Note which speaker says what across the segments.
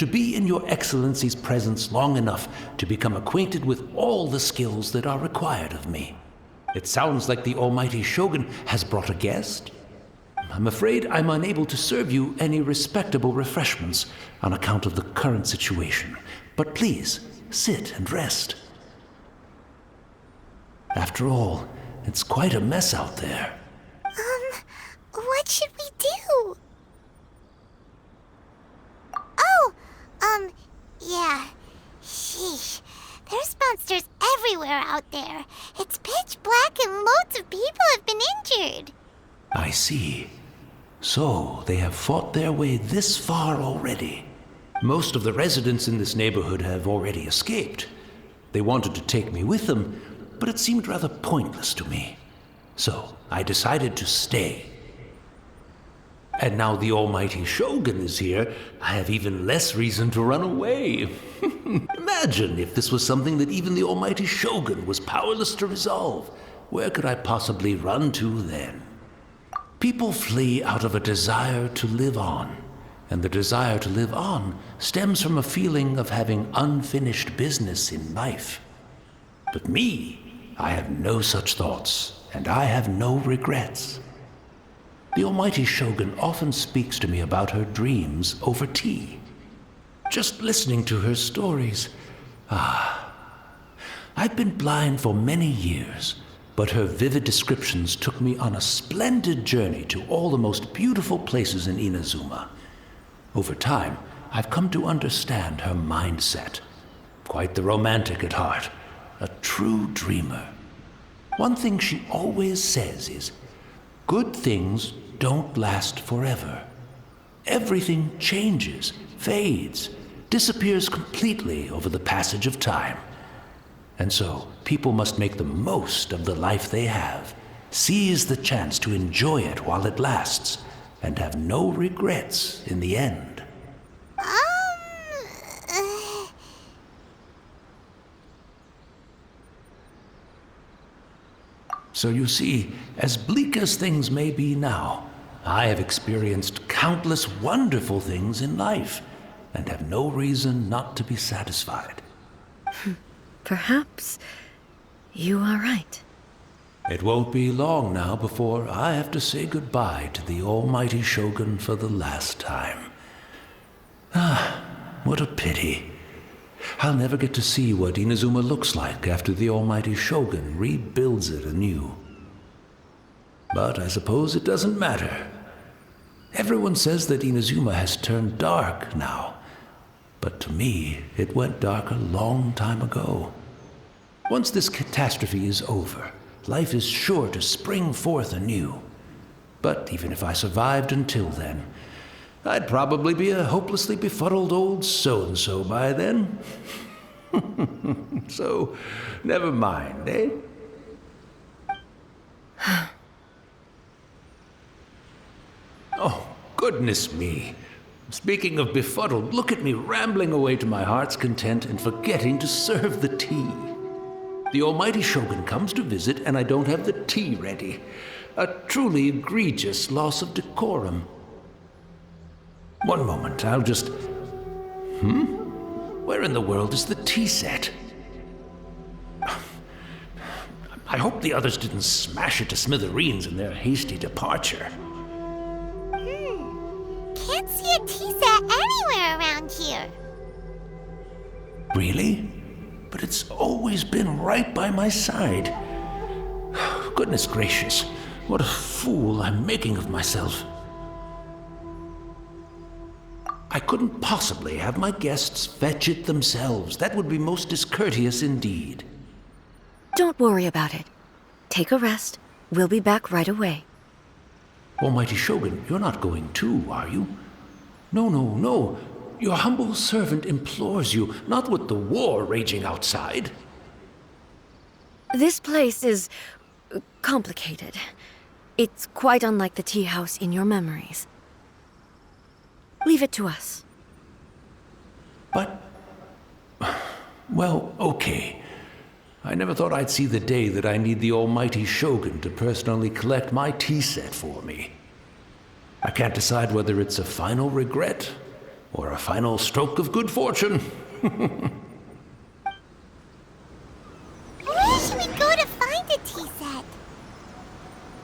Speaker 1: to be in your Excellency's presence long enough to become acquainted with all the skills that are required of me. It sounds like the almighty Shogun has brought a guest. I'm afraid I'm unable to serve you any respectable refreshments on account of the current situation, but please, sit and rest. After all, it's quite a mess out there.
Speaker 2: What should we do? Oh, yeah. Sheesh. There's monsters everywhere out there. It's pitch black and loads of people have been injured.
Speaker 1: I see. So, they have fought their way this far already. Most of the residents in this neighborhood have already escaped. They wanted to take me with them, but it seemed rather pointless to me. So, I decided to stay. And now the almighty Shogun is here, I have even less reason to run away. Imagine if this was something that even the almighty Shogun was powerless to resolve. Where could I possibly run to then? People flee out of a desire to live on, and the desire to live on stems from a feeling of having unfinished business in life. But me, I have no such thoughts, and I have no regrets. The almighty Shogun often speaks to me about her dreams over tea. Just listening to her stories, I've been blind for many years, but her vivid descriptions took me on a splendid journey to all the most beautiful places in Inazuma. Over time, I've come to understand her mindset. Quite the romantic at heart, a true dreamer. One thing she always says is, good things don't last forever. Everything changes, fades, disappears completely over the passage of time. And so, people must make the most of the life they have, seize the chance to enjoy it while it lasts, and have no regrets in the end. So you see, as bleak as things may be now, I have experienced countless wonderful things in life, and have no reason not to be satisfied.
Speaker 3: Perhaps you are right.
Speaker 1: It won't be long now before I have to say goodbye to the almighty Shogun for the last time. What a pity. I'll never get to see what Inazuma looks like after the almighty Shogun rebuilds it anew. But I suppose it doesn't matter. Everyone says that Inazuma has turned dark now, but to me, it went dark a long time ago. Once this catastrophe is over, life is sure to spring forth anew. But even if I survived until then, I'd probably be a hopelessly befuddled old so-and-so by then. So, never mind, eh? Oh, goodness me. Speaking of befuddled, look at me rambling away to my heart's content and forgetting to serve the tea. The almighty Shogun comes to visit and I don't have the tea ready. A truly egregious loss of decorum. One moment, I'll just... Where in the world is the tea set? I hope the others didn't smash it to smithereens in their hasty departure.
Speaker 2: Can't see a tea set anywhere around here.
Speaker 1: Really? But it's always been right by my side. Goodness gracious, what a fool I'm making of myself. I couldn't possibly have my guests fetch it themselves. That would be most discourteous indeed.
Speaker 3: Don't worry about it. Take a rest. We'll be back right away.
Speaker 1: Almighty Shogun, you're not going too, are you? No. Your humble servant implores you, not with the war raging outside.
Speaker 3: This place is complicated. It's quite unlike the tea house in your memories. Leave it to us.
Speaker 1: But... well, okay. I never thought I'd see the day that I need the almighty Shogun to personally collect my tea set for me. I can't decide whether it's a final regret or a final stroke of good fortune.
Speaker 2: Where should we go to find a tea set?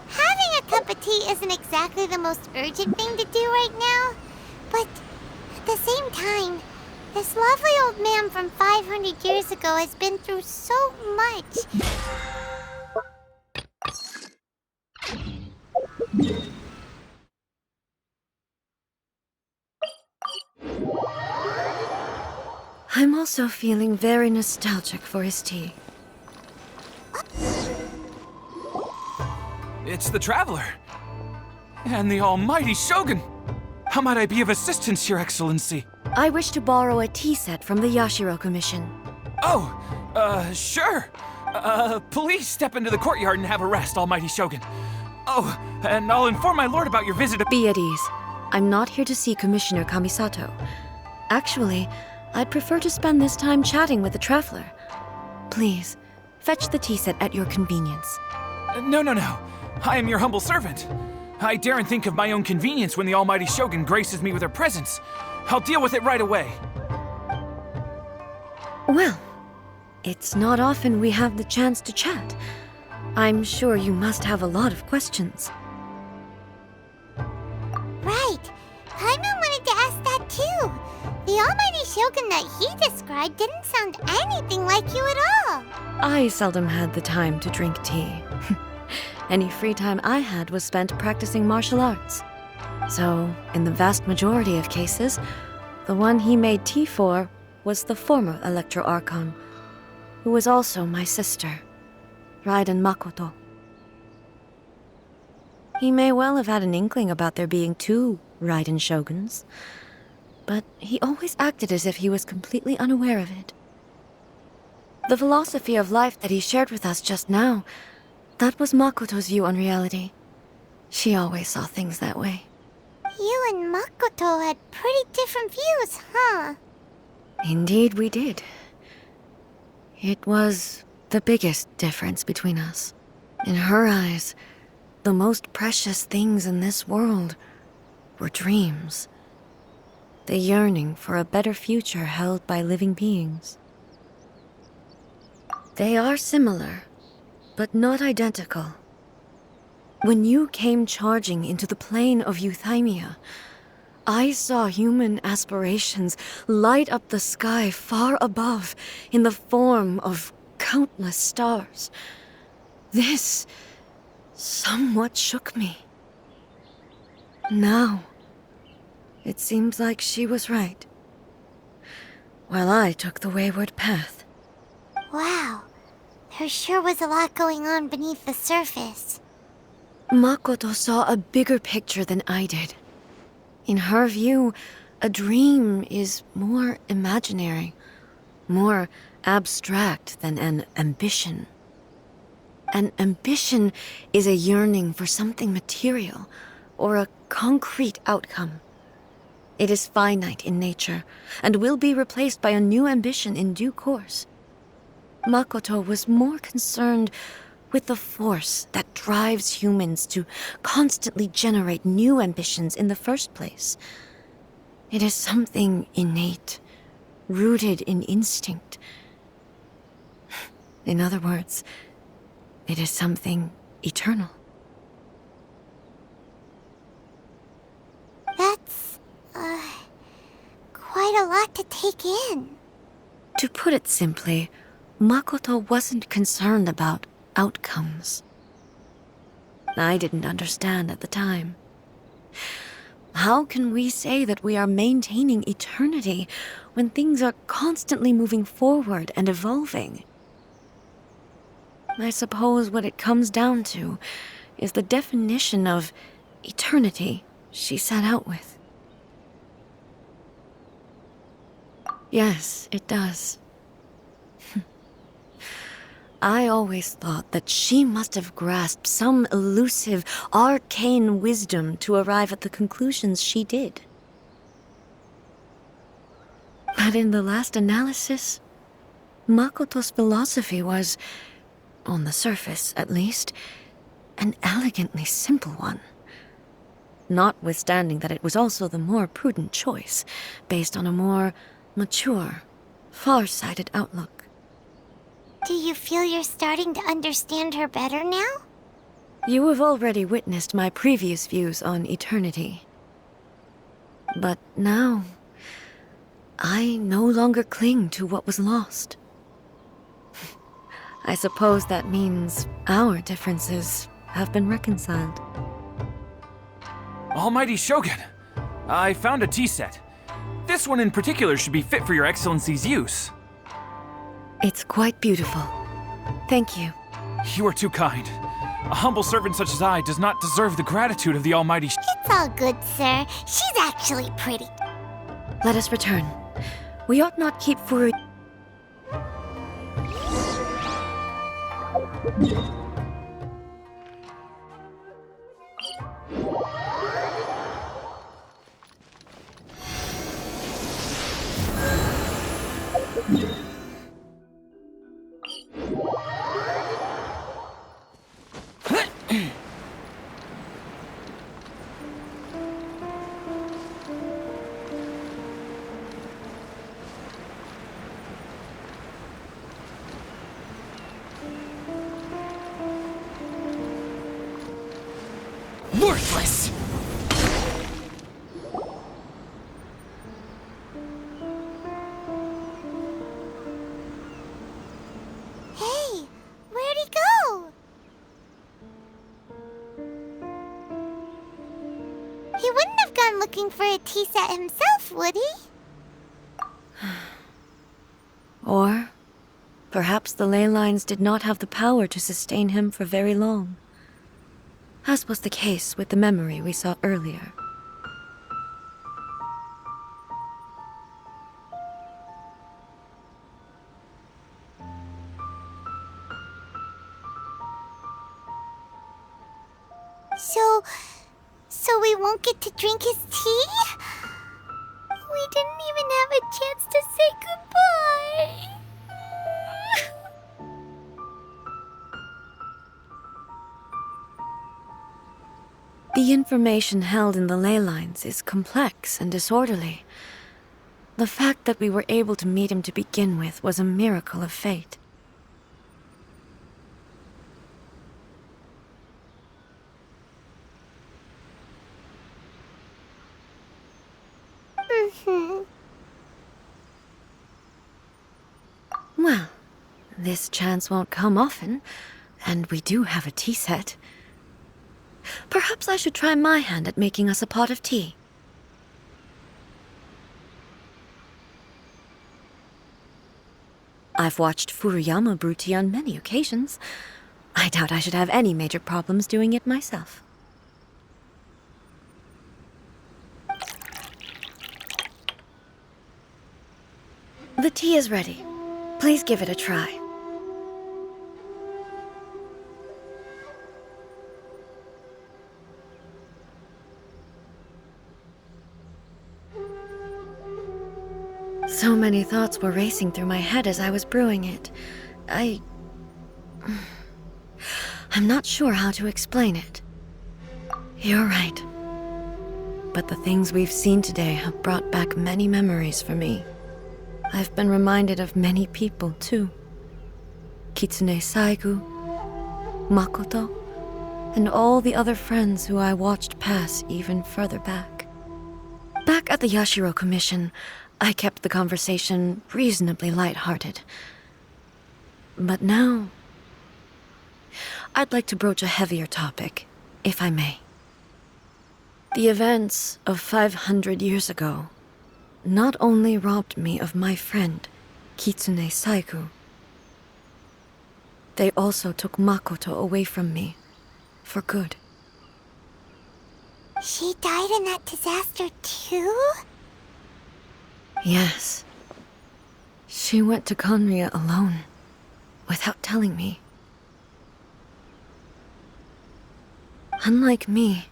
Speaker 2: Having a cup of tea isn't exactly the most urgent thing to do right now, but at the same time, this lovely old man from 500 years ago has been through so much.
Speaker 3: I'm also feeling very nostalgic for his tea.
Speaker 4: It's the Traveler. And the almighty Shogun. How might I be of assistance, Your Excellency?
Speaker 3: I wish to borrow a tea set from the Yashiro Commission.
Speaker 4: Oh, sure. Please step into the courtyard and have a rest, almighty Shogun. Oh, and I'll inform my lord about your visit.
Speaker 3: Be at ease. I'm not here to see Commissioner Kamisato. Actually, I'd prefer to spend this time chatting with the Traveler. Please, fetch the tea set at your convenience.
Speaker 4: No. I am your humble servant. I daren't think of my own convenience when the almighty Shogun graces me with her presence. I'll deal with it right away.
Speaker 3: Well, it's not often we have the chance to chat. I'm sure you must have a lot of questions.
Speaker 2: Right. Paimon wanted to ask that too. The almighty Shogun that he described didn't sound anything like you at all.
Speaker 3: I seldom had the time to drink tea. Any free time I had was spent practicing martial arts. So, in the vast majority of cases, the one he made tea for was the former Electro Archon, who was also my sister, Raiden Makoto. He may well have had an inkling about there being two Raiden Shoguns, but he always acted as if he was completely unaware of it. The philosophy of life that he shared with us just now, that was Makoto's view on reality. She always saw things that way.
Speaker 2: You and Makoto had pretty different views, huh?
Speaker 3: Indeed we did. It was the biggest difference between us. In her eyes, the most precious things in this world were dreams. The yearning for a better future held by living beings. They are similar, but not identical. When you came charging into the plane of Euthymia, I saw human aspirations light up the sky far above in the form of countless stars. This somewhat shook me. Now, it seems like she was right, while I took the wayward path.
Speaker 2: Wow. There sure was a lot going on beneath the surface.
Speaker 3: Makoto saw a bigger picture than I did. In her view, a dream is more imaginary, more abstract than an ambition. An ambition is a yearning for something material or a concrete outcome. It is finite in nature and will be replaced by a new ambition in due course. Makoto was more concerned with the force that drives humans to constantly generate new ambitions in the first place. It is something innate, rooted in instinct. In other words, it is something eternal.
Speaker 2: That's, quite a lot to take in.
Speaker 3: To put it simply, Makoto wasn't concerned about outcomes. I didn't understand at the time. How can we say that we are maintaining eternity when things are constantly moving forward and evolving? I suppose what it comes down to is the definition of eternity she set out with. Yes, it does. I always thought that she must have grasped some elusive, arcane wisdom to arrive at the conclusions she did. But in the last analysis, Makoto's philosophy was, on the surface at least, an elegantly simple one. notwithstanding that it was also the more prudent choice, based on a more mature, far-sighted outlook.
Speaker 2: Do you feel you're starting to understand her better now?
Speaker 3: You have already witnessed my previous views on eternity. But now, I no longer cling to what was lost. I suppose that means our differences have been reconciled.
Speaker 4: Almighty Shogun, I found a tea set. This one in particular should be fit for your Excellency's use.
Speaker 3: It's quite beautiful. Thank you.
Speaker 4: You are too kind. A humble servant such as I does not deserve the gratitude of the Almighty
Speaker 2: It's all good, sir. She's actually pretty.
Speaker 3: Let us return. We ought not keep Furu...
Speaker 4: Worthless!
Speaker 2: Hey, where'd he go? He wouldn't have gone looking for a tea set himself, would he?
Speaker 3: Or perhaps the ley lines did not have the power to sustain him for very long, as was the case with the memory we saw earlier.
Speaker 2: So we won't get to drink his tea? We didn't even have a chance to say goodbye.
Speaker 3: The information held in the ley lines is complex and disorderly. The fact that we were able to meet him to begin with was a miracle of fate. Well, this chance won't come often, and we do have a tea set. Perhaps I should try my hand at making us a pot of tea. I've watched Furuyama brew tea on many occasions. I doubt I should have any major problems doing it myself. The tea is ready. Please give it a try. So many thoughts were racing through my head as I was brewing it. I'm not sure how to explain it. You're right. But the things we've seen today have brought back many memories for me. I've been reminded of many people, too. Kitsune Saigu, Makoto, and all the other friends who I watched pass even further back. Back at the Yashiro Commission, I kept the conversation reasonably light-hearted. But now, I'd like to broach a heavier topic, if I may. The events of 500 years ago not only robbed me of my friend, Kitsune Saigu, they also took Makoto away from me, for good.
Speaker 2: She died in that disaster too?
Speaker 3: Yes. She went to Conria alone, without telling me. Unlike me,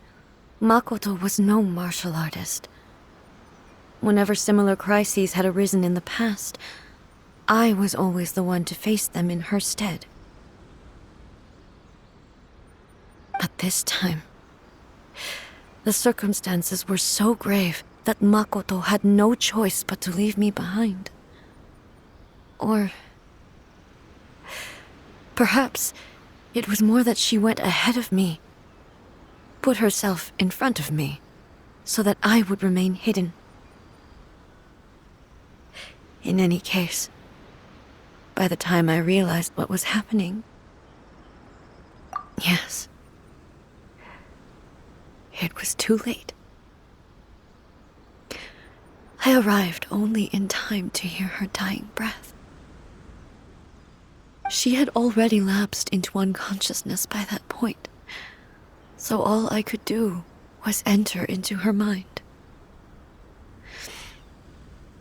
Speaker 3: Makoto was no martial artist. Whenever similar crises had arisen in the past, I was always the one to face them in her stead. But this time, The circumstances were so grave that Makoto had no choice but to leave me behind. Or perhaps it was more that she went ahead of me, put herself in front of me, so that I would remain hidden. In any case, by the time I realized what was happening, yes, it was too late. I arrived only in time to hear her dying breath. She had already lapsed into unconsciousness by that point, so all I could do was enter into her mind.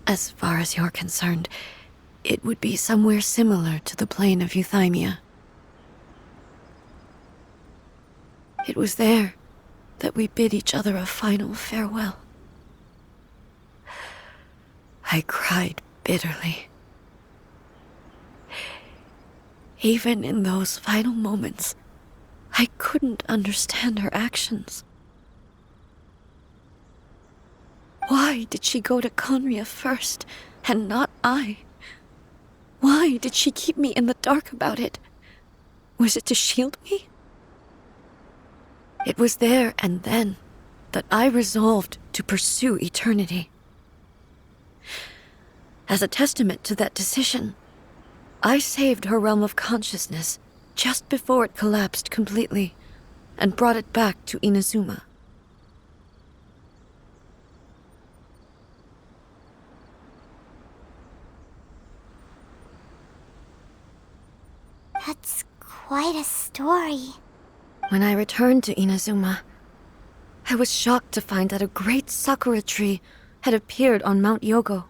Speaker 3: As far as you're concerned, it would be somewhere similar to the plane of Euthymia. It was there that we bid each other a final farewell. I cried bitterly. Even in those final moments, I couldn't understand her actions. Why did she go to Conria first, and not I? Why did she keep me in the dark about it? Was it to shield me? It was there and then that I resolved to pursue eternity. As a testament to that decision, I saved her realm of consciousness just before it collapsed completely and brought it back to Inazuma.
Speaker 2: That's quite a story.
Speaker 3: When I returned to Inazuma, I was shocked to find that a great sakura tree had appeared on Mount Yogo.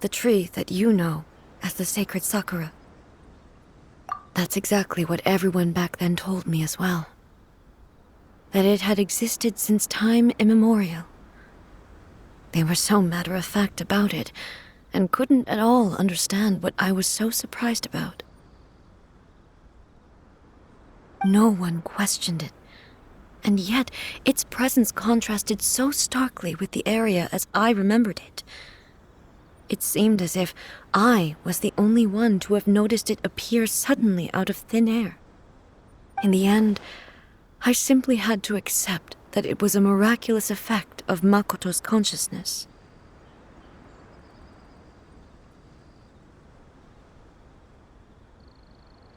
Speaker 3: The tree that you know as the sacred sakura. That's exactly what everyone back then told me as well. That it had existed since time immemorial. They were so matter-of-fact about it, and couldn't at all understand what I was so surprised about. No one questioned it, and yet its presence contrasted so starkly with the area as I remembered it. It seemed as if I was the only one to have noticed it appear suddenly out of thin air. In the end, I simply had to accept that it was a miraculous effect of Makoto's consciousness.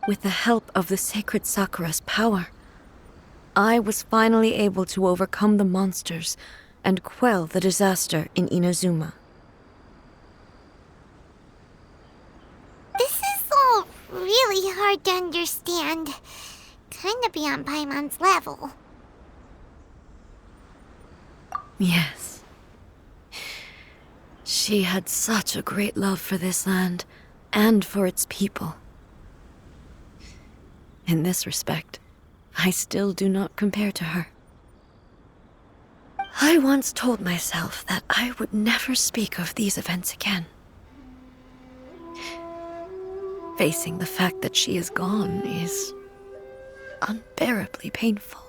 Speaker 3: With the help of the sacred Sakura's power, I was finally able to overcome the monsters and quell the disaster in Inazuma.
Speaker 2: This is all really hard to understand. Kinda beyond Paimon's level.
Speaker 3: Yes. She had such a great love for this land and for its people. In this respect, I still do not compare to her. I once told myself that I would never speak of these events again. Facing the fact that she is gone is unbearably painful.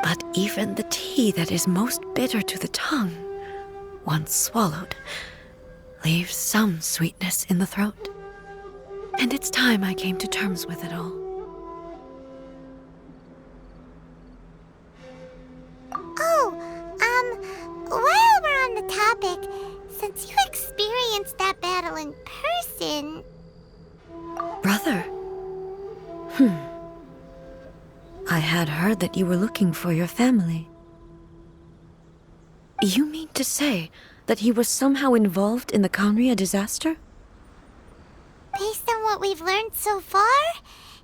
Speaker 3: But even the tea that is most bitter to the tongue, once swallowed, leaves some sweetness in the throat. And it's time I came to terms with it all.
Speaker 2: While we're on the topic, since you experienced that battle in person...
Speaker 3: Brother? I had heard that you were looking for your family. You mean to say that he was somehow involved in the Conria disaster?
Speaker 2: Based on what we've learned so far,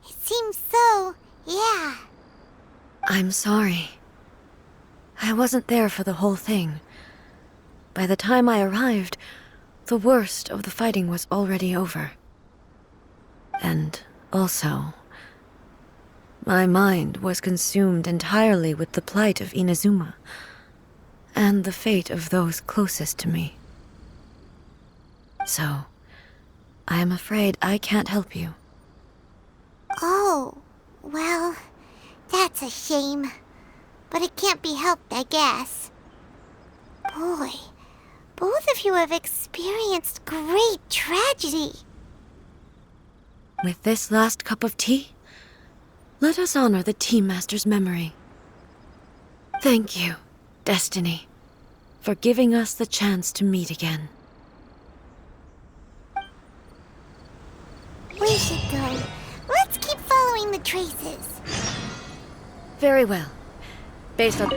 Speaker 2: it seems so, yeah.
Speaker 3: I'm sorry. I wasn't there for the whole thing. By the time I arrived, the worst of the fighting was already over. And also, my mind was consumed entirely with the plight of Inazuma, and the fate of those closest to me. So, I am afraid I can't help you.
Speaker 2: Oh, well, that's a shame. But it can't be helped, I guess. Boy, both of you have experienced great tragedy.
Speaker 3: With this last cup of tea, let us honor the Tea Master's memory. Thank you, Destiny, for giving us the chance to meet again.
Speaker 2: We should go. Let's keep following the traces.
Speaker 3: Very well. Based on...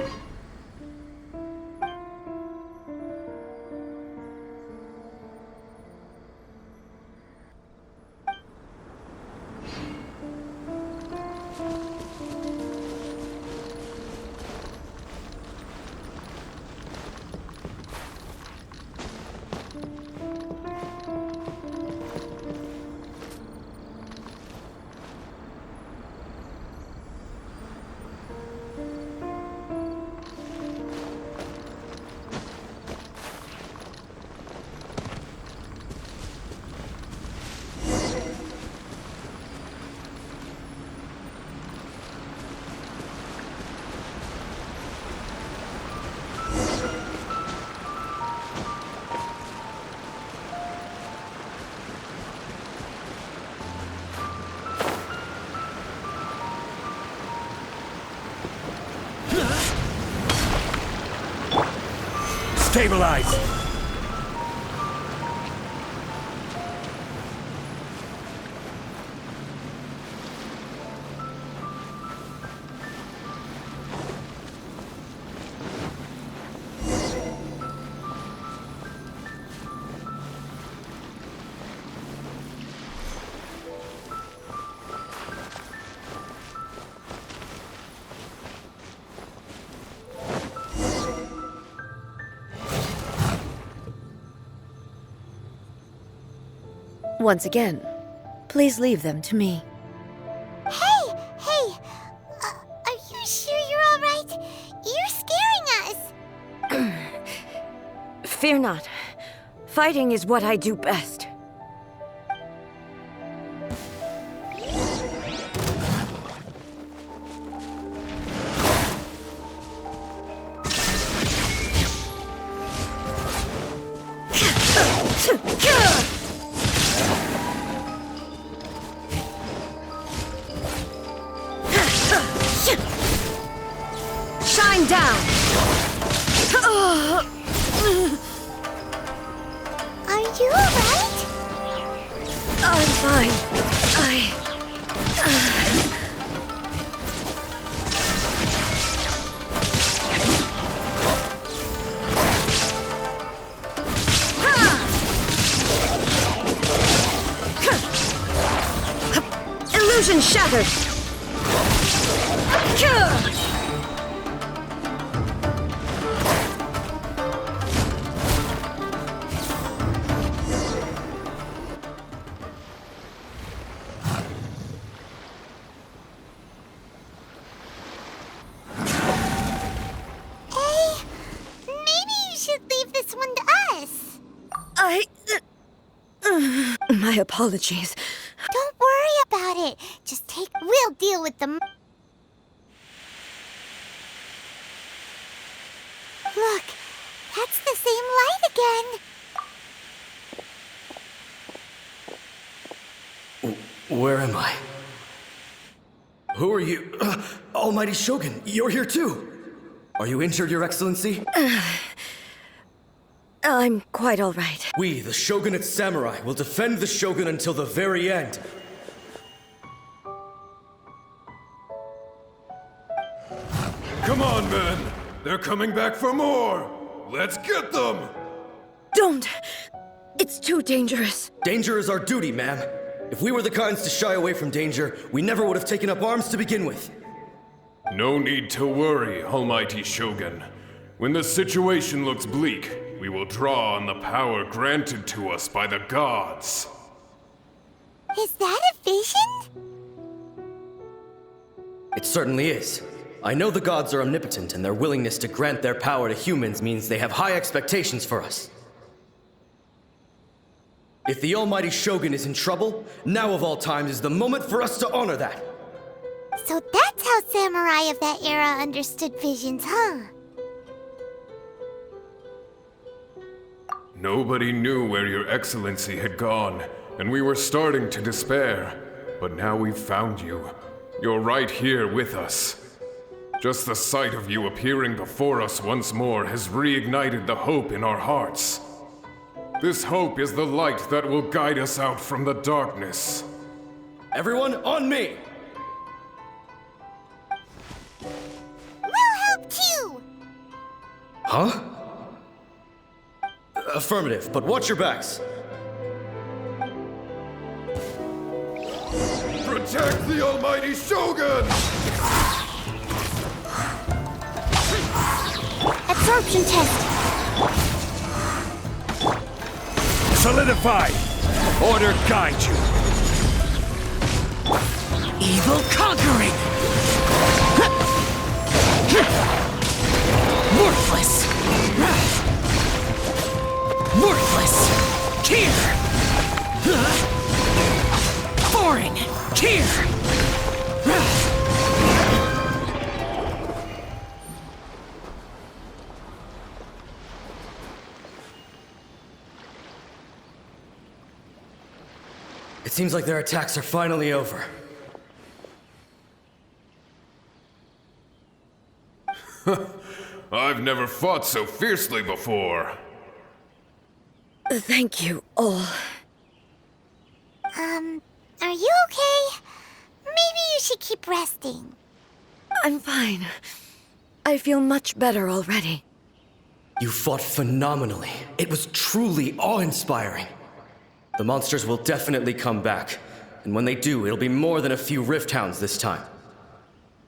Speaker 5: Stabilize!
Speaker 3: Once again, please leave them to me.
Speaker 2: Hey! Are you sure you're all right? You're scaring us!
Speaker 3: Fear not. Fighting is what I do best. Shine down!
Speaker 2: Are you alright?
Speaker 3: I'm fine. Illusion shattered! My apologies.
Speaker 2: Don't worry about it. Just we'll deal with them. Look, that's the same light again.
Speaker 5: Where am I? Who are you? Almighty Shogun, you're here too! Are you injured, Your Excellency?
Speaker 3: I'm quite all right.
Speaker 5: We, the Shogunate Samurai, will defend the Shogun until the very end.
Speaker 6: Come on, men! They're coming back for more! Let's get them!
Speaker 3: Don't! It's too dangerous.
Speaker 5: Danger is our duty, ma'am. If we were the kinds to shy away from danger, we never would have taken up arms to begin with.
Speaker 6: No need to worry, Almighty Shogun. When the situation looks bleak, we will draw on the power granted to us by the gods.
Speaker 2: Is that a vision?
Speaker 5: It certainly is. I know the gods are omnipotent, and their willingness to grant their power to humans means they have high expectations for us. If the Almighty Shogun is in trouble, now of all times is the moment for us to honor that.
Speaker 2: So that's how samurai of that era understood visions, huh?
Speaker 6: Nobody knew where your excellency had gone, and we were starting to despair. But now we've found you. You're right here with us. Just the sight of you appearing before us once more has reignited the hope in our hearts. This hope is the light that will guide us out from the darkness.
Speaker 5: Everyone, on me!
Speaker 2: We'll help too!
Speaker 5: Huh? Affirmative, but watch your backs.
Speaker 6: Protect the Almighty Shogun!
Speaker 2: Absorption test.
Speaker 4: Solidify! Order guide you! Evil conquering! Worthless! Worthless! Here! Foreign! Here!
Speaker 5: It seems like their attacks are finally over.
Speaker 6: I've never fought so fiercely before.
Speaker 3: Thank you all.
Speaker 2: Are you okay? Maybe you should keep resting.
Speaker 3: I'm fine. I feel much better already.
Speaker 5: You fought phenomenally. It was truly awe-inspiring. The monsters will definitely come back. And when they do, it'll be more than a few Rift Hounds this time.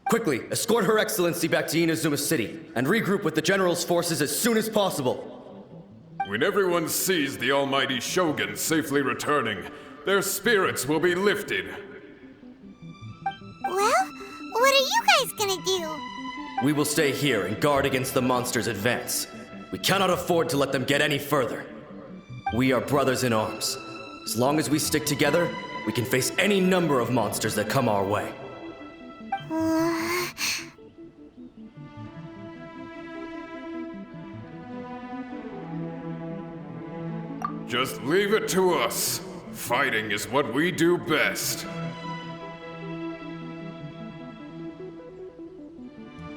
Speaker 5: Quickly, escort Her Excellency back to Inazuma City, and regroup with the General's forces as soon as possible.
Speaker 6: When everyone sees the Almighty Shogun safely returning, their spirits will be lifted.
Speaker 2: Well, what are you guys gonna do?
Speaker 5: We will stay here and guard against the monsters' advance. We cannot afford to let them get any further. We are brothers in arms. As long as we stick together, we can face any number of monsters that come our way.
Speaker 6: Just leave it to us. Fighting is what we do best.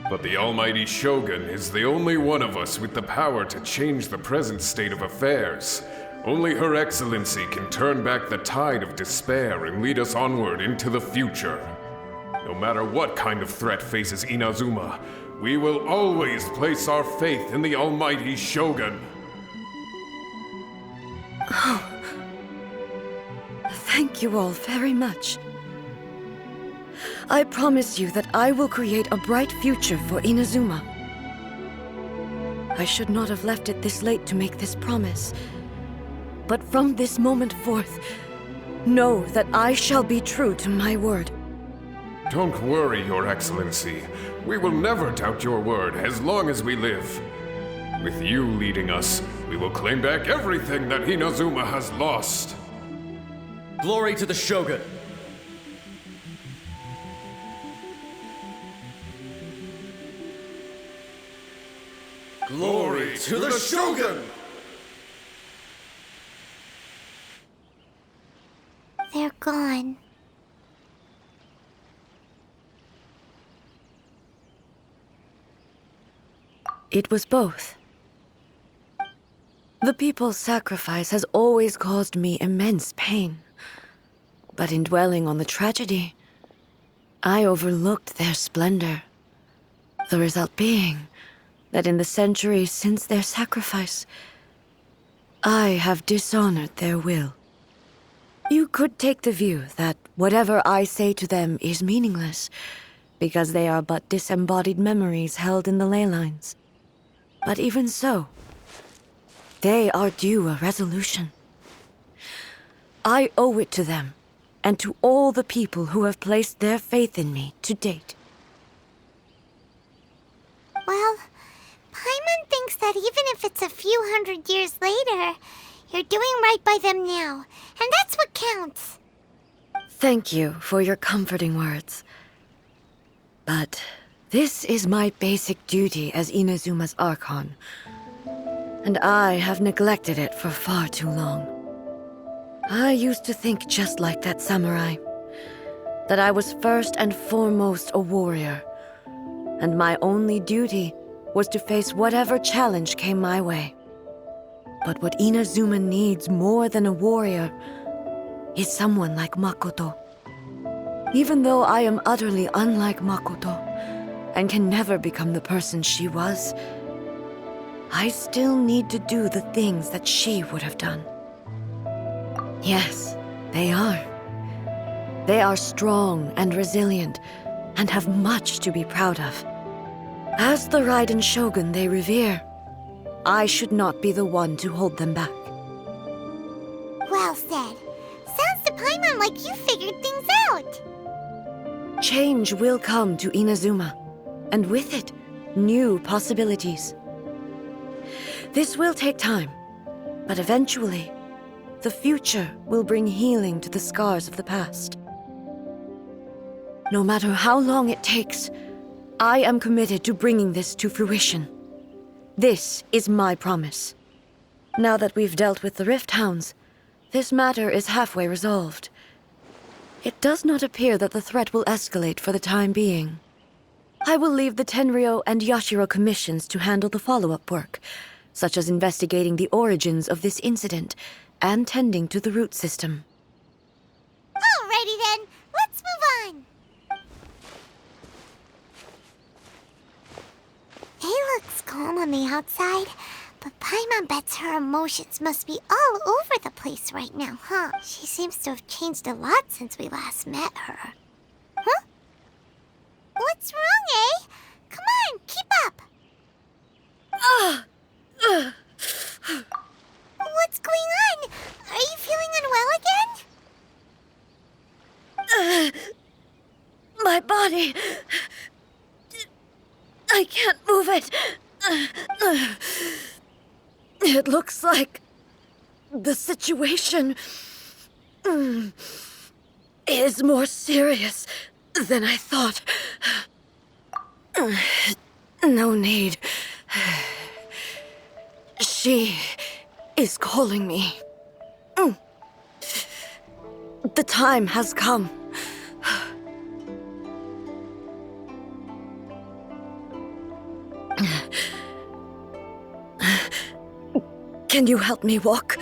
Speaker 6: But the Almighty Shogun is the only one of us with the power to change the present state of affairs. Only Her Excellency can turn back the tide of despair and lead us onward into the future. No matter what kind of threat faces Inazuma, we will always place our faith in the Almighty Shogun.
Speaker 3: Thank you all very much. I promise you that I will create a bright future for Inazuma. I should not have left it this late to make this promise. But from this moment forth, know that I shall be true to my word.
Speaker 6: Don't worry, Your Excellency. We will never doubt your word as long as we live. With you leading us, we will claim back everything that Inazuma has lost.
Speaker 5: Glory to the Shogun! Glory to the Shogun!
Speaker 2: They're gone.
Speaker 3: It was both. The people's sacrifice has always caused me immense pain. But in dwelling on the tragedy, I overlooked their splendor. The result being that in the centuries since their sacrifice, I have dishonored their will. You could take the view that whatever I say to them is meaningless, because they are but disembodied memories held in the ley lines. But even so, they are due a resolution. I owe it to them, and to all the people who have placed their faith in me to date.
Speaker 2: Well, Paimon thinks that even if it's a few hundred years later, you're doing right by them now, and that's what counts.
Speaker 3: Thank you for your comforting words. But this is my basic duty as Inazuma's Archon, and I have neglected it for far too long. I used to think just like that samurai, that I was first and foremost a warrior, and my only duty was to face whatever challenge came my way. But what Inazuma needs more than a warrior is someone like Makoto. Even though I am utterly unlike Makoto, and can never become the person she was, I still need to do the things that she would have done. Yes, they are. They are strong and resilient, and have much to be proud of. As the Raiden Shogun they revere, I should not be the one to hold them back.
Speaker 2: Well said. Sounds to Paimon like you figured things out.
Speaker 3: Change will come to Inazuma, and with it, new possibilities. This will take time, but eventually, the future will bring healing to the scars of the past. No matter how long it takes, I am committed to bringing this to fruition. This is my promise. Now that we've dealt with the Rift Hounds, this matter is halfway resolved. It does not appear that the threat will escalate for the time being. I will leave the Tenryo and Yashiro commissions to handle the follow-up work, such as investigating the origins of this incident and tending to the root system.
Speaker 2: Alrighty then, let's move on. It looks calm on the outside, but Paimon bets her emotions must be all over the place right now, huh? She seems to have changed a lot since we last met her. Huh? What's wrong, eh? Come on, keep up! What's going on? Are you feeling unwell again?
Speaker 3: My body... I can't move it. It looks like the situation is more serious than I thought. No need. She is calling me. The time has come. Can you help me walk?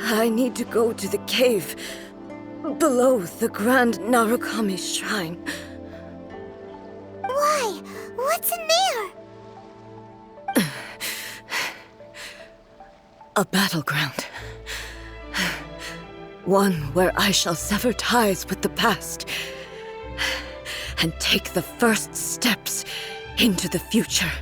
Speaker 3: I need to go to the cave below the Grand Narukami Shrine.
Speaker 2: Why? What's in there?
Speaker 3: A battleground. One where I shall sever ties with the past and take the first steps into the future.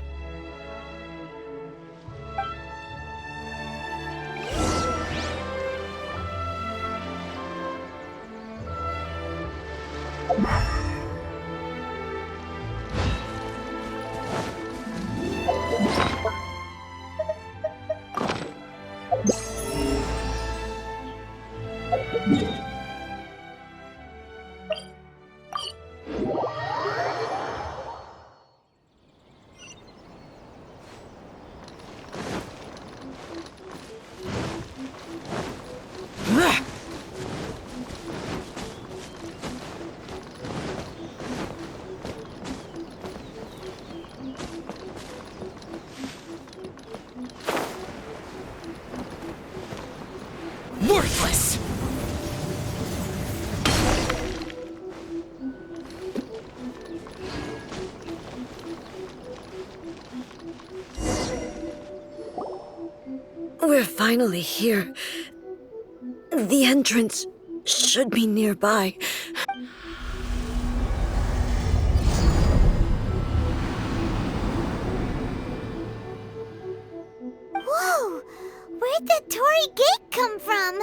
Speaker 4: Worthless!
Speaker 3: We're finally here. The entrance should be nearby.
Speaker 2: Where'd the Torii Gate come from?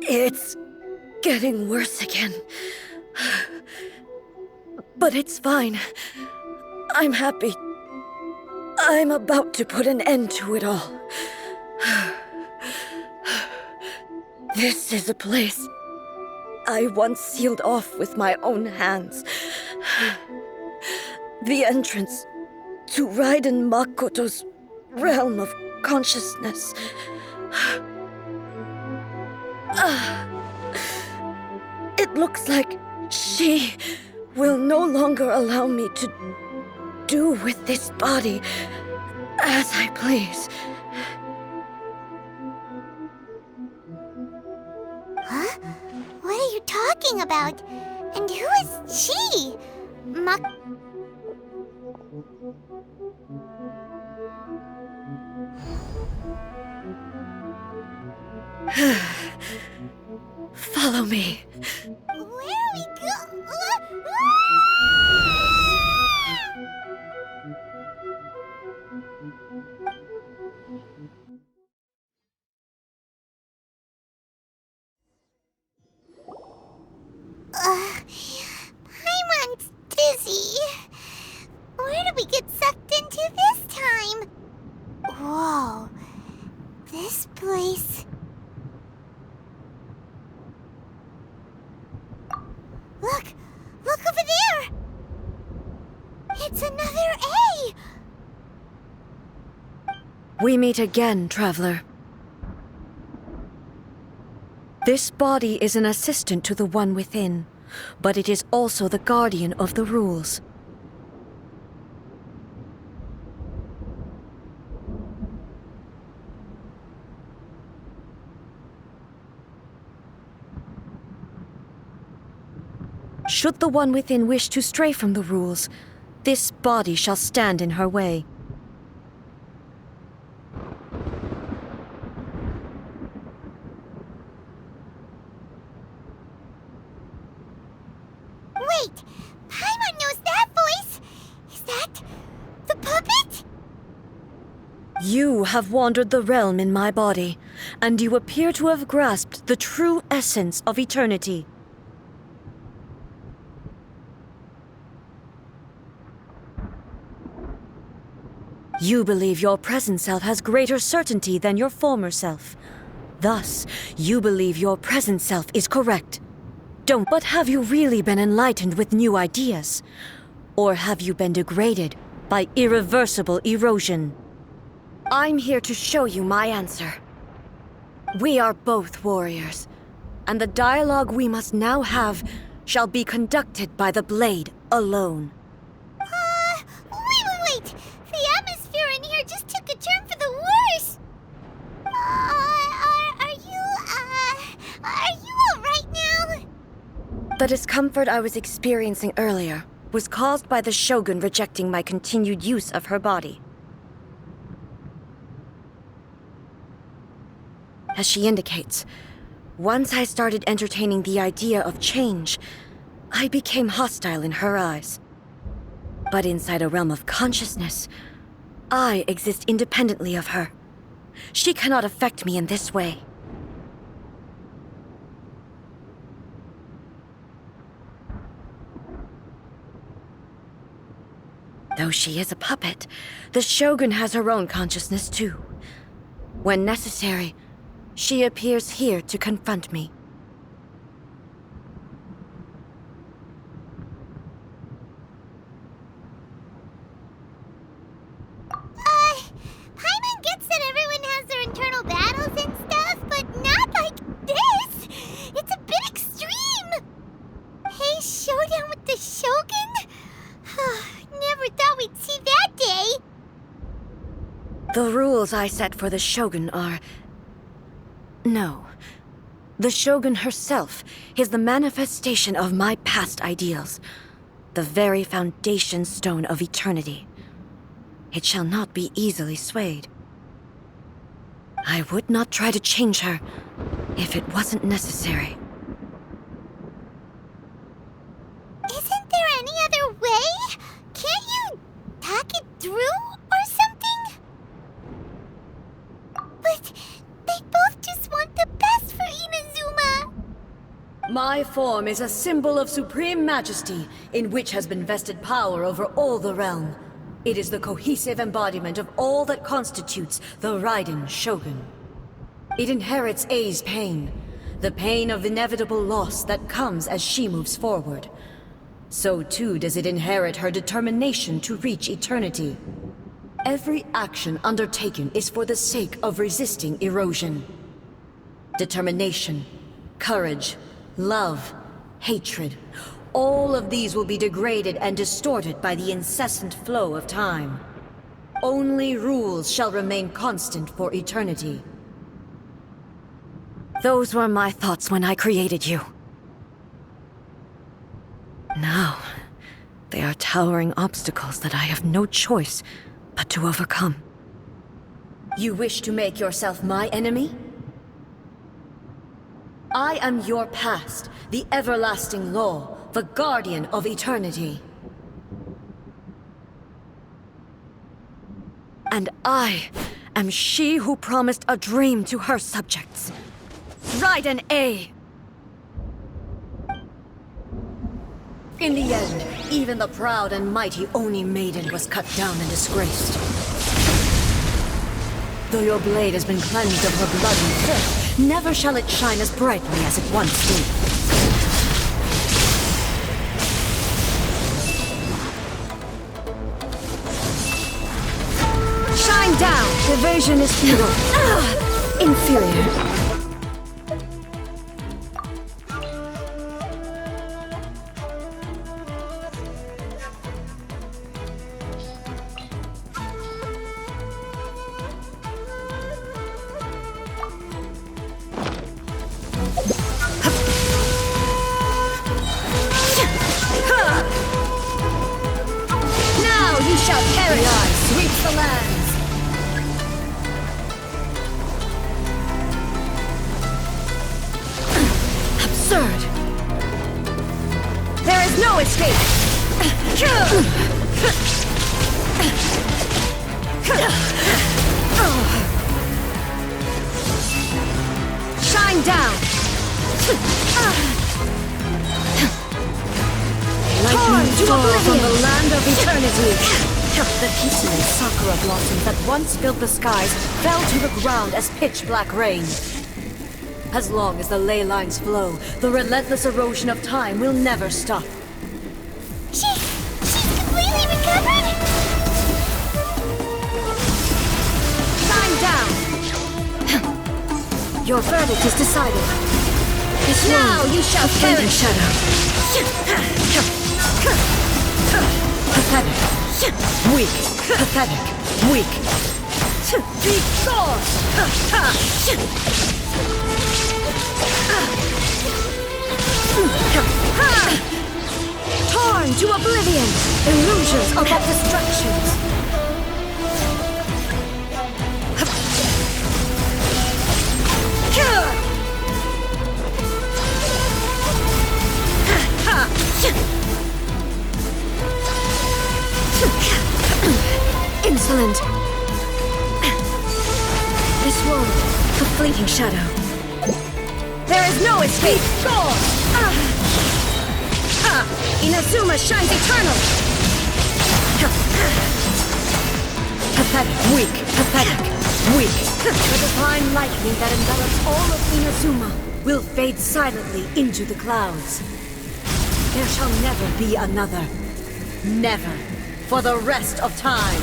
Speaker 3: It's getting worse again. But it's fine. I'm happy. I'm about to put an end to it all. This is a place I once sealed off with my own hands. The entrance to Raiden Makoto's realm of consciousness. It looks like she will no longer allow me to do with this body as I please.
Speaker 2: Huh? What are you talking about? And who is she?
Speaker 3: Follow me.
Speaker 2: Where are we Paimon's dizzy. Where did we get sucked into this time? Whoa. This place... Look over there! It's another A!
Speaker 3: We meet again, traveler. This body is an assistant to the one within, but it is also the guardian of the rules. Should the one within wish to stray from the rules, this body shall stand in her way.
Speaker 2: Wait! Paimon knows that voice! Is that the puppet?
Speaker 3: You have wandered the realm in my body, and you appear to have grasped the true essence of eternity. You believe your present self has greater certainty than your former self. Thus, you believe your present self is correct. But have you really been enlightened with new ideas? Or have you been degraded by irreversible erosion? I'm here to show you my answer. We are both warriors, and the dialogue we must now have shall be conducted by the blade alone.
Speaker 2: Wait! The atmosphere in here just took a turn for the worse! Are you alright now?
Speaker 3: The discomfort I was experiencing earlier was caused by the Shogun rejecting my continued use of her body. As she indicates, once I started entertaining the idea of change, I became hostile in her eyes. But inside a realm of consciousness, I exist independently of her. She cannot affect me in this way. Though she is a puppet, the Shogun has her own consciousness too. When necessary, she appears here to confront me.
Speaker 2: Paimon gets that everyone has their internal battles and stuff, but not like this! It's a bit extreme! Hey, showdown with the Shogun? Never thought we'd see that day!
Speaker 3: The rules I set for the Shogun are... No. The Shogun herself is the manifestation of my past ideals. The very foundation stone of eternity. It shall not be easily swayed. I would not try to change her if it wasn't necessary.
Speaker 2: Isn't there any other way? Can't you talk it through or something?
Speaker 3: My form is a symbol of supreme majesty, in which has been vested power over all the realm. It is the cohesive embodiment of all that constitutes the Raiden Shogun. It inherits Ei's pain, the pain of inevitable loss that comes as she moves forward. So too does it inherit her determination to reach eternity. Every action undertaken is for the sake of resisting erosion. Determination, courage, love, hatred, all of these will be degraded and distorted by the incessant flow of time. Only rules shall remain constant for eternity.
Speaker 7: Those were my thoughts when I created you. Now, they are towering obstacles that I have no choice but to overcome.
Speaker 3: You wish to make yourself my enemy? I am your past, the everlasting law, the guardian of eternity.
Speaker 7: And I am she who promised a dream to her subjects. Raiden A.
Speaker 3: In the end, even the proud and mighty Oni Maiden was cut down and disgraced. Though your blade has been cleansed of her blood and filth, never shall it shine as brightly as it once did.
Speaker 7: Shine down! Evasion is futile. Inferior.
Speaker 3: There is no escape!
Speaker 7: Shine down!
Speaker 3: Lightning fall from the land of eternity! The peaceful sakura blossoms that once filled the skies fell to the ground as pitch-black rain. As long as the ley lines flow, the relentless erosion of time will never stop.
Speaker 2: She's completely recovered?
Speaker 3: Shine down! Your verdict is decided. Now you shall perish!
Speaker 7: Shadow.
Speaker 3: Pathetic. Weak. Pathetic. Weak. Be gone! Torn to oblivion! Illusions of that destructions!
Speaker 7: Insolent. This world, a fleeting shadow.
Speaker 3: There is no escape! Gone! Inazuma shines eternal! Pathetic, weak, pathetic, weak. The divine lightning that envelops all of Inazuma will fade silently into the clouds. There shall never be another. Never. For the rest of time.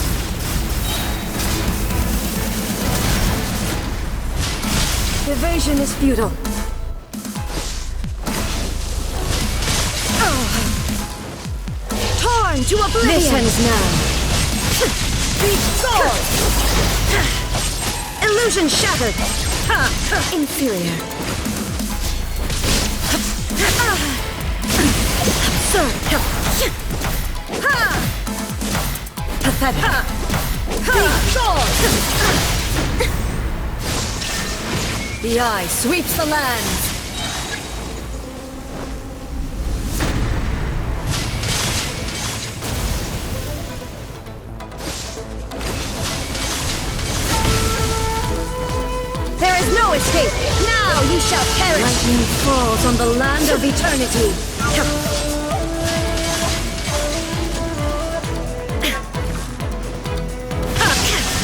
Speaker 7: Evasion is futile.
Speaker 3: Torn to oblivion!
Speaker 7: This ends now.
Speaker 3: Be gone! Illusion shattered!
Speaker 7: Inferior.
Speaker 3: Pathetic! Be gone! The eye sweeps the lands! There is no
Speaker 7: No escape! Now you shall perish! Lightning falls on the land of eternity.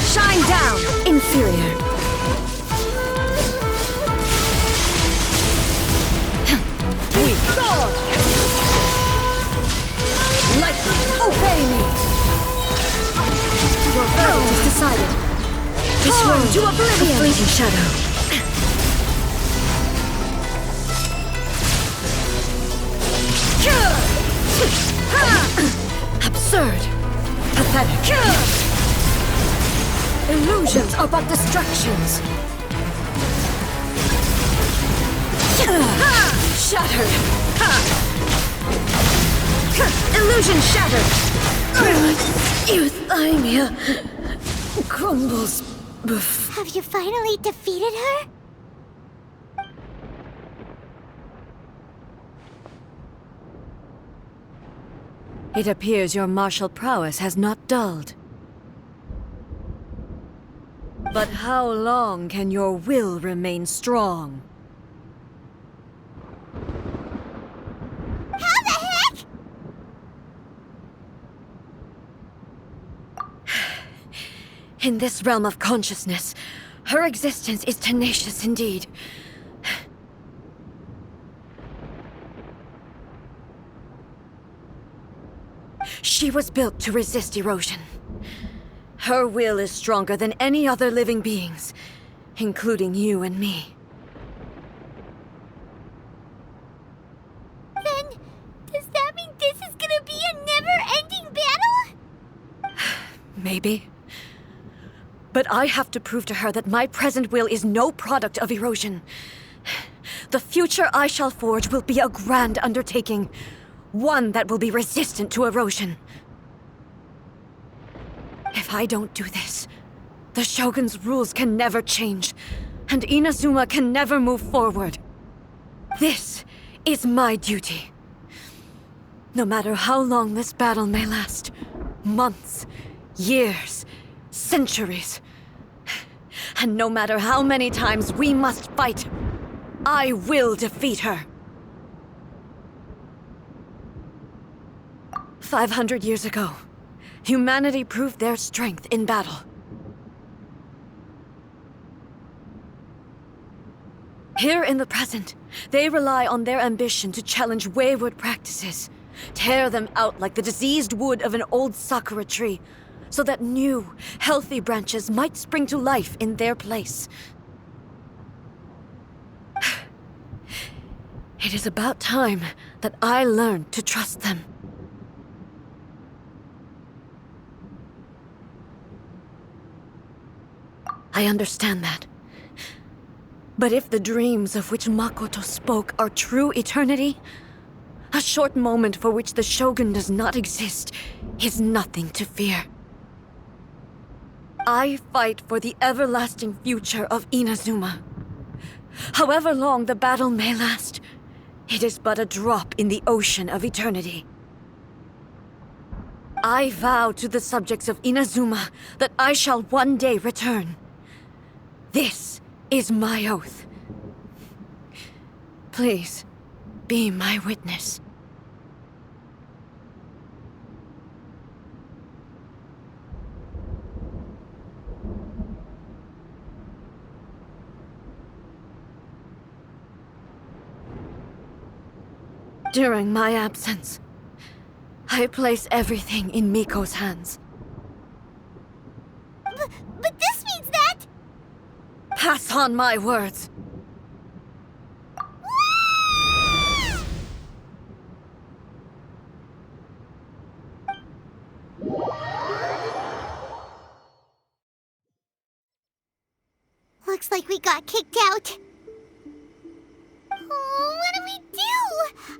Speaker 7: Shine down, inferior. Weak. Lightning, obey me. Your verdict is decided. Torn to oblivion. A fleeting shadow. Absurd. Pathetic. Illusions are but distractions. Shattered. Illusion shattered. Euthymia crumbles.
Speaker 2: Have you finally defeated her?
Speaker 7: It appears your martial prowess has not dulled. But how long can your will remain strong?
Speaker 2: How the heck?
Speaker 7: In this realm of consciousness, her existence is tenacious indeed. She was built to resist erosion. Her will is stronger than any other living being's, including you and me.
Speaker 2: Then, does that mean this is gonna be a never-ending battle?
Speaker 7: Maybe. But I have to prove to her that my present will is no product of erosion. The future I shall forge will be a grand undertaking, one that will be resistant to erosion. If I don't do this, the Shogun's rules can never change, and Inazuma can never move forward. This is my duty. No matter how long this battle may last, months, years, centuries, and no matter how many times we must fight, I will defeat her. 500 years ago, humanity proved their strength in battle. Here in the present, they rely on their ambition to challenge wayward practices, tear them out like the diseased wood of an old sakura tree, so that new, healthy branches might spring to life in their place. It is about time that I learned to trust them. I understand that. But if the dreams of which Makoto spoke are true eternity, a short moment for which the Shogun does not exist is nothing to fear. I fight for the everlasting future of Inazuma. However long the battle may last, it is but a drop in the ocean of eternity. I vow to the subjects of Inazuma that I shall one day return. This is my oath. Please, be my witness. During my absence, I place everything in Miko's hands.
Speaker 2: But this means that...
Speaker 7: Pass on my words.
Speaker 2: Looks like we got kicked out. Oh, what do we do?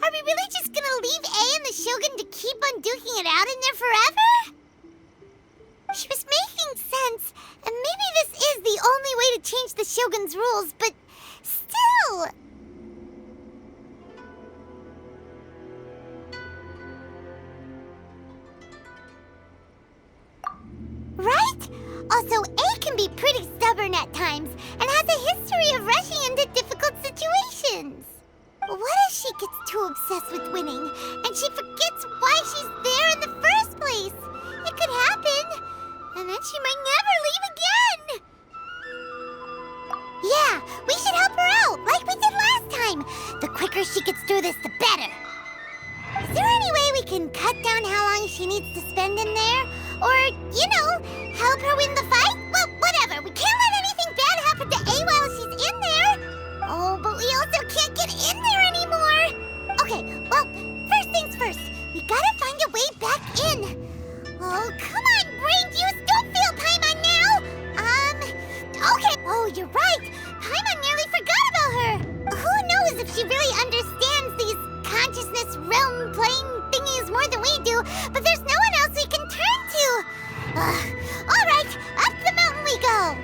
Speaker 2: Are we really just gonna leave A and the Shogun to keep on duking it out in there forever? She was making sense, and maybe this is the only way to change the Shogun's rules, but still... Right? Also, A can be pretty stubborn at times, and has a history of rushing obsessed with winning, and she forgets why she's there in the first place. It could happen, and then she might never leave again. Yeah, we should help her out, like we did last time. The quicker she gets through this, the better. Is there any way we can cut down how long she needs to spend in there? Or, help her win the fight? Well, whatever. We can't let anything bad happen to A while she's in there. Oh, but we also can't get in there anymore. Okay, well, first things first. We gotta find a way back in. Oh, come on, brain juice. Don't feel Paimon now. Okay. Oh, you're right. Paimon nearly forgot about her. Who knows if she really understands these consciousness realm plane thingies more than we do, but there's no one else we can turn to. All right, up the mountain we go.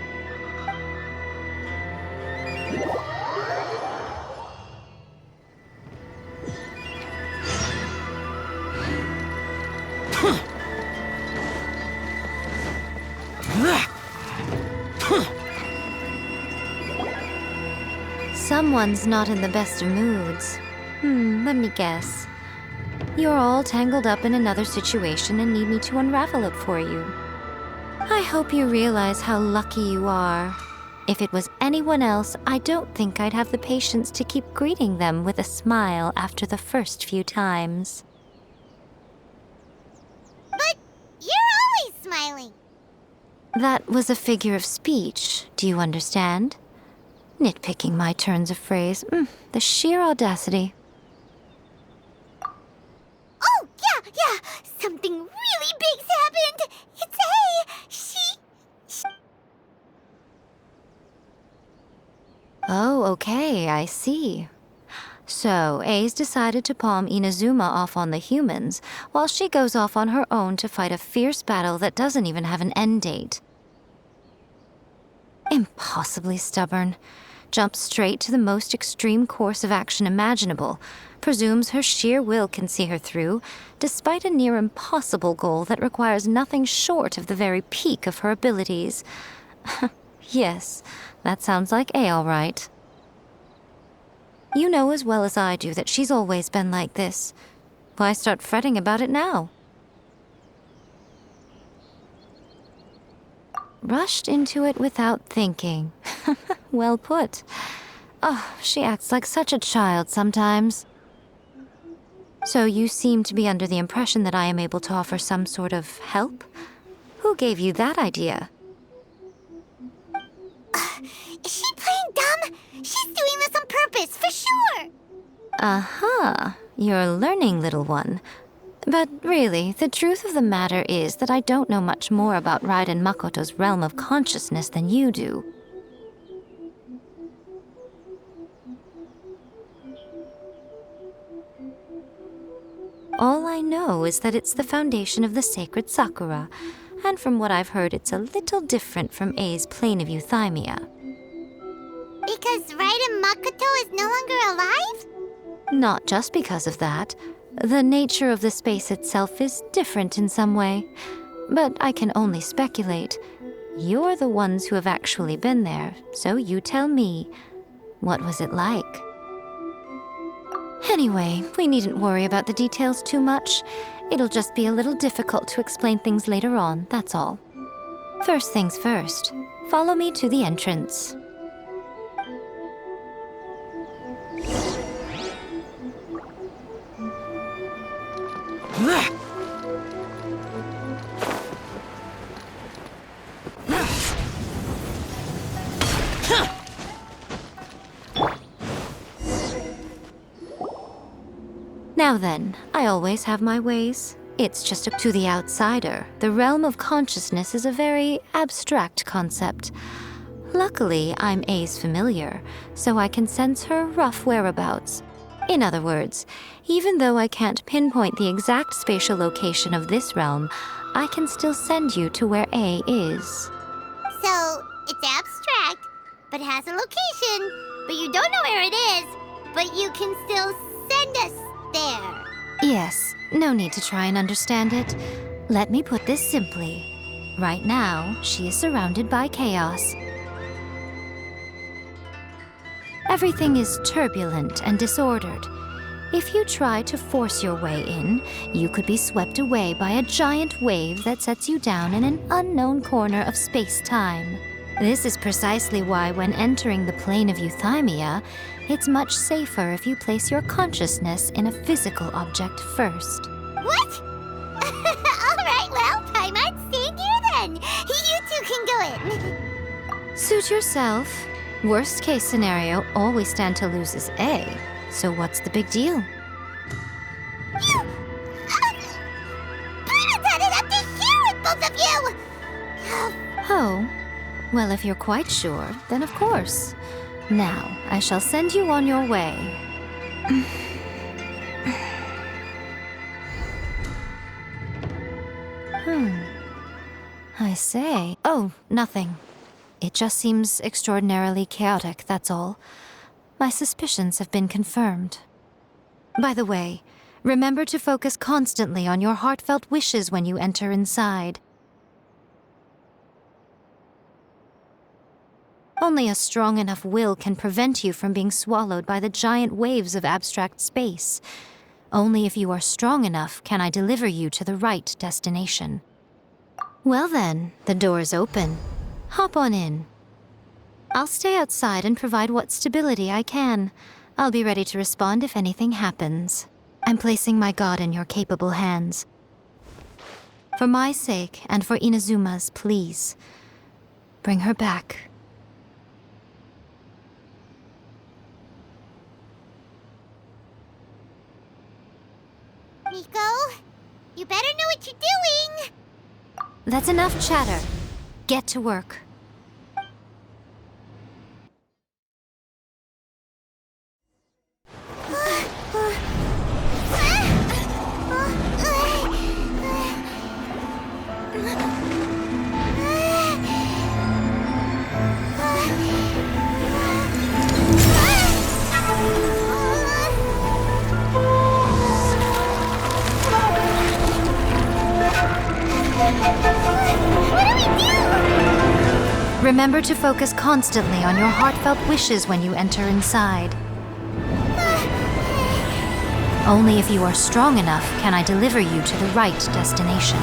Speaker 8: Someone's not in the best of moods. Let me guess. You're all tangled up in another situation and need me to unravel it for you. I hope you realize how lucky you are. If it was anyone else, I don't think I'd have the patience to keep greeting them with a smile after the first few times.
Speaker 2: But you're always smiling.
Speaker 8: That was a figure of speech, do you understand? Nitpicking my turns of phrase. The sheer audacity.
Speaker 2: Oh, yeah. Something really big's happened. It's A. She...
Speaker 8: Oh, okay, I see. So, A's decided to palm Inazuma off on the humans, while she goes off on her own to fight a fierce battle that doesn't even have an end date. Impossibly stubborn. Jumps straight to the most extreme course of action imaginable, presumes her sheer will can see her through, despite a near impossible goal that requires nothing short of the very peak of her abilities. Yes, that sounds like A all right. You know as well as I do that she's always been like this. Why start fretting about it now? Rushed into it without thinking. Well put. Oh, she acts like such a child sometimes. So you seem to be under the impression that I am able to offer some sort of help? Who gave you that idea?
Speaker 2: Is she playing dumb? She's doing this on purpose, for sure.
Speaker 8: Uh-huh. You're learning, little one. But really, the truth of the matter is that I don't know much more about Raiden Makoto's realm of consciousness than you do. All I know is that it's the foundation of the sacred Sakura, and from what I've heard, it's a little different from A's plane of euthymia.
Speaker 2: Because Raiden Makoto is no longer alive?
Speaker 8: Not just because of that. The nature of the space itself is different in some way. But I can only speculate. You're the ones who have actually been there, so you tell me. What was it like? Anyway, we needn't worry about the details too much. It'll just be a little difficult to explain things later on, that's all. First things first. Follow me to the entrance. Now then, I always have my ways. It's just to the outsider, the realm of consciousness is a very abstract concept. Luckily, I'm A's familiar, so I can sense her rough whereabouts. In other words, even though I can't pinpoint the exact spatial location of this realm, I can still send you to where A is.
Speaker 2: So, it's abstract, but has a location, but you don't know where it is, but you can still send us there.
Speaker 8: Yes, no need to try and understand it. Let me put this simply. Right now, she is surrounded by chaos. Everything is turbulent and disordered. If you try to force your way in, you could be swept away by a giant wave that sets you down in an unknown corner of space-time. This is precisely why when entering the plane of euthymia, it's much safer if you place your consciousness in a physical object first.
Speaker 2: What? Alright, well, Paimon's staying here then. You two can go in.
Speaker 8: Suit yourself. Worst case scenario, all we stand to lose is A. So what's the big deal?
Speaker 2: You... Paimon's had it up to here with both of you!
Speaker 8: Oh, well, if you're quite sure, then of course. Now, I shall send you on your way. I say. Oh, nothing. It just seems extraordinarily chaotic, that's all. My suspicions have been confirmed. By the way, remember to focus constantly on your heartfelt wishes when you enter inside. Only a strong enough will can prevent you from being swallowed by the giant waves of abstract space. Only if you are strong enough can I deliver you to the right destination. Well then, the door is open. Hop on in. I'll stay outside and provide what stability I can. I'll be ready to respond if anything happens. I'm placing my god in your capable hands. For my sake and for Inazuma's, please. Bring her back.
Speaker 2: Miko, you better know what you're doing!
Speaker 8: That's enough chatter. Get to work. Remember to focus constantly on your heartfelt wishes when you enter inside. Only if you are strong enough can I deliver you to the right destination.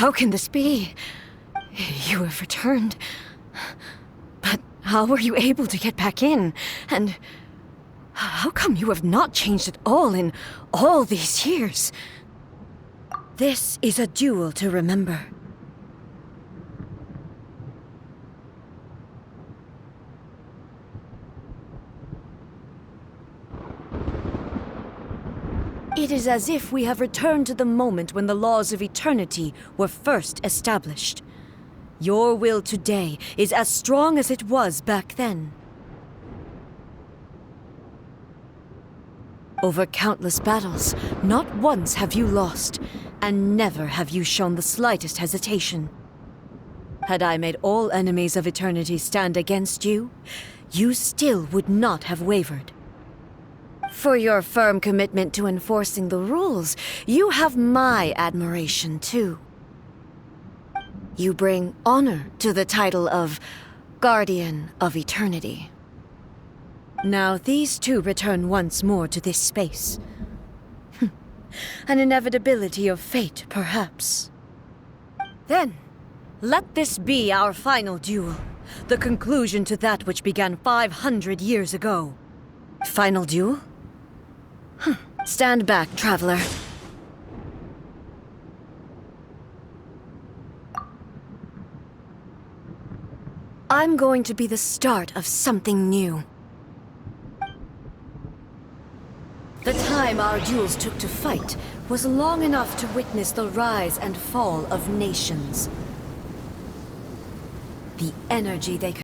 Speaker 7: How can this be? You have returned. But how were you able to get back in? And how come you have not changed at all in all these years? This is a duel to remember. It is as if we have returned to the moment when the laws of eternity were first established. Your will today is as strong as it was back then. Over countless battles, not once have you lost, and never have you shown the slightest hesitation. Had I made all enemies of eternity stand against you, you still would not have wavered. For your firm commitment to enforcing the rules, you have my admiration too. You bring honor to the title of Guardian of Eternity. Now these two return once more to this space. An inevitability of fate, perhaps. Then, let this be our final duel, the conclusion to that which began 500 years ago. Final duel? Stand back, traveler. I'm going to be the start of something new. The time our duels took to fight was long enough to witness the rise and fall of nations. The energy they could